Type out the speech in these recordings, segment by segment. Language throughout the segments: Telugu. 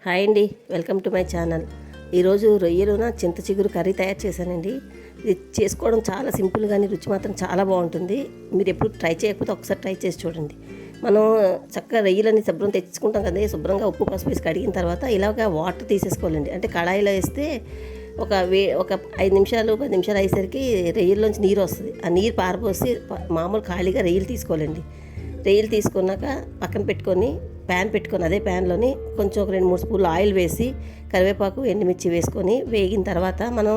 హాయ్ అండి, వెల్కమ్ టు మై ఛానల్. ఈరోజు రొయ్యలున చింత చిగురు కర్రీ తయారు చేశానండి. ఇది చేసుకోవడం చాలా సింపుల్, కానీ రుచి మాత్రం చాలా బాగుంటుంది. మీరు ఎప్పుడు ట్రై చేయకపోతే ఒకసారి ట్రై చేసి చూడండి. మనం చక్కగా రొయ్యలని శుభ్రం తెచ్చుకుంటాం కదా, శుభ్రంగా ఉప్పు పసుపు వేసి కడిగిన తర్వాత ఇలాగ వాటర్ తీసేసుకోవాలండి. అంటే కడాయిలో వేస్తే ఒక 5 నిమిషాలు 10 నిమిషాలు అయ్యేసరికి రొయ్యల్లోంచి నీరు వస్తుంది. ఆ నీరు పారపోసి మామూలు ఖాళీగా రొయ్యలు తీసుకోవాలండి. రొయ్యలు తీసుకున్నాక పక్కన పెట్టుకొని ప్యాన్ పెట్టుకొని అదే ప్యాన్లోని కొంచెం ఒక 2-3 స్పూన్లు ఆయిల్ వేసి కరివేపాకు ఎండుమిర్చి వేసుకొని వేగిన తర్వాత మనం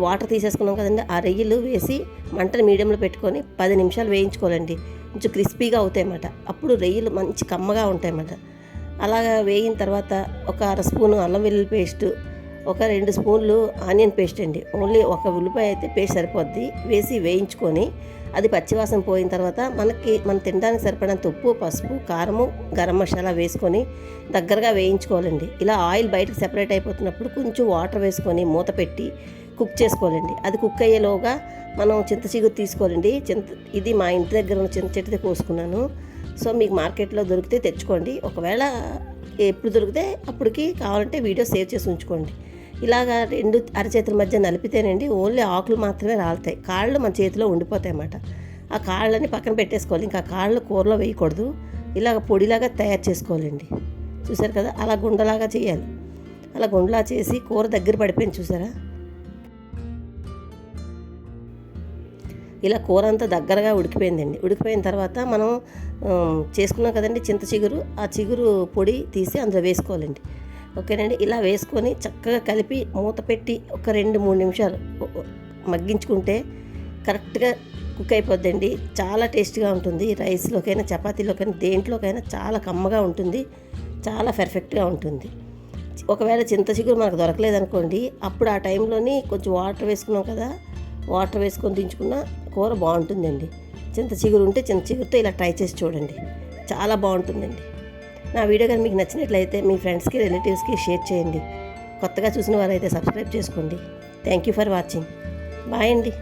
వాటర్ తీసేసుకున్నాం కదండి, ఆ రొయ్యలు వేసి మంటను మీడియంలో పెట్టుకొని 10 నిమిషాలు వేయించుకోవాలండి. కొంచెం క్రిస్పీగా అవుతాయన్నమాట. అప్పుడు రొయ్యలు మంచి కమ్మగా ఉంటాయన్నమాట. అలాగా వేగిన తర్వాత ఒక 1/2 స్పూను అల్లం వెల్లుల్లి పేస్టు, ఒక 2 స్పూన్లు ఆనియన్ పేస్ట్ అండి. ఓన్లీ ఒక ఉల్లిపాయ అయితే పేస్ట్ సరిపోద్ది. వేసి వేయించుకొని అది పచ్చివాసన పోయిన తర్వాత మనం తినడానికి సరిపడినంత ఉప్పు, పసుపు, కారము, గరం మసాలా వేసుకొని దగ్గరగా వేయించుకోవాలండి. ఇలా ఆయిల్ బయటకు సెపరేట్ అయిపోతున్నప్పుడు కొంచెం వాటర్ వేసుకొని మూత పెట్టి కుక్ చేసుకోవాలండి. అది కుక్ అయ్యేలోగా మనం చింత చిగురు తీసుకోవాలండి. ఇది మా ఇంటి దగ్గర ఉన్న చింత చెట్టుతో కోసుకున్నాను. సో మీకు మార్కెట్లో దొరికితే తెచ్చుకోండి. ఒకవేళ ఎప్పుడు దొరికితే అప్పటికి కావాలంటే వీడియో సేవ్ చేసి ఉంచుకోండి. ఇలాగా 2 అరచేతుల మధ్య నలిపితేనండి ఓన్లీ ఆకులు మాత్రమే రాలుతాయి, కాళ్ళు మన చేతిలో ఉండిపోతాయి అన్నమాట. ఆ కాళ్ళని పక్కన పెట్టేసుకోవాలి. ఇంకా కాళ్ళు కూరలో వేయకూడదు. ఇలాగ పొడిలాగా తయారు చేసుకోవాలండి. చూసారు కదా, అలా గుండలాగా చేయాలి. అలా గుండలా చేసి కూర దగ్గర పడిపోయింది చూసారా. ఇలా కూర అంతా దగ్గరగా ఉడికిపోయిందండి. ఉడికిపోయిన తర్వాత మనం చేసుకున్నాం కదండి చింత చిగురు, ఆ చిగురు పొడి తీసి అందులో వేసుకోవాలండి. ఓకేనండి. ఇలా వేసుకొని చక్కగా కలిపి మూత పెట్టి ఒక 2-3 నిమిషాలు మగ్గించుకుంటే కరెక్ట్గా కుక్ అయిపోద్దండి. చాలా టేస్ట్గా ఉంటుంది. రైస్లోకైనా చపాతీలోకైనా దేంట్లోకైనా చాలా కమ్మగా ఉంటుంది, చాలా పర్ఫెక్ట్గా ఉంటుంది. ఒకవేళ చింత చిగురు మనకు దొరకలేదనుకోండి, అప్పుడు ఆ టైంలోని కొంచెం వాటర్ వేసుకున్నాం కదా, వాటర్ వేసుకొని దించుకున్న కూర బాగుంటుందండి. చింత చిగురు ఉంటే చింత చిగురుతో ఇలా ట్రై చేసి చూడండి, చాలా బాగుంటుందండి. నా వీడియో కానీ మీకు నచ్చినట్లయితే మీ ఫ్రెండ్స్కి, రిలేటివ్స్కి షేర్ చేయండి. కొత్తగా చూసిన వారైతే సబ్స్క్రైబ్ చేసుకోండి. Thank you for watching. Bye అండి.